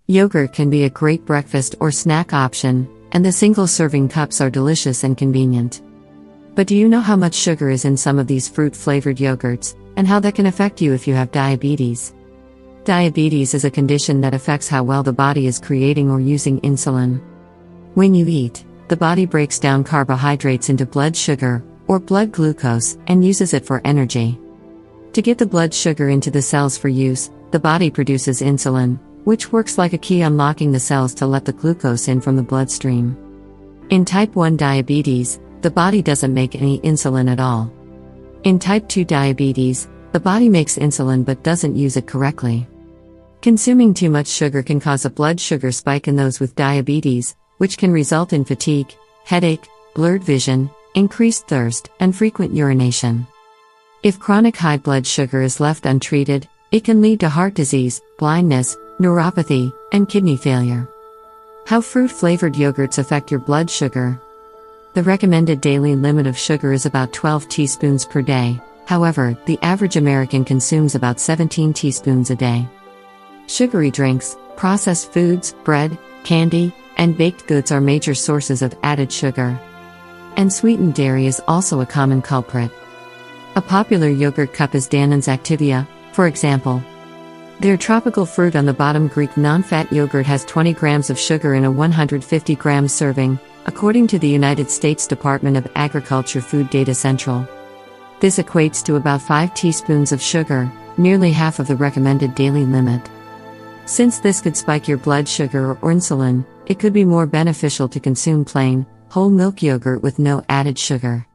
Yogurt can be a great breakfast or snack option, and the single-serving cups are delicious and convenient. But do you know how much sugar is in some of these fruit-flavored yogurts, and how that can affect you if you have diabetes? Diabetes is a condition that affects how well the body is creating or using insulin. When you eat, the body breaks down carbohydrates into blood sugar, or blood glucose, and uses it for energy. To get the blood sugar into the cells for use, the body produces insulin, which works like a key unlocking the cells to let the glucose in from the bloodstream. In type 1 diabetes, the body doesn't make any insulin at all. In type 2 diabetes, the body makes insulin but doesn't use it correctly. Consuming too much sugar can cause a blood sugar spike in those with diabetes, which can result in fatigue, headache, blurred vision, increased thirst, and frequent urination. If chronic high blood sugar is left untreated, it can lead to heart disease, blindness, neuropathy, and kidney failure. How fruit-flavored yogurts affect your blood sugar. The recommended daily limit of sugar is about 12 teaspoons per day. However, the average American consumes about 17 teaspoons a day. Sugary drinks, processed foods, bread, candy, and baked goods are major sources of added sugar. And sweetened dairy is also a common culprit. A popular yogurt cup is Danone's Activia, for example. Their tropical fruit on the bottom Greek non-fat yogurt has 20 grams of sugar in a 150 gram serving, according to the United States Department of Agriculture Food Data Central. This equates to about 5 teaspoons of sugar, nearly half of the recommended daily limit. Since this could spike your blood sugar or insulin, it could be more beneficial to consume plain, whole milk yogurt with no added sugar.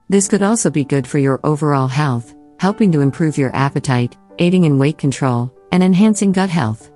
This could also be good for your overall health, helping to improve your appetite, aiding in weight control, and enhancing gut health.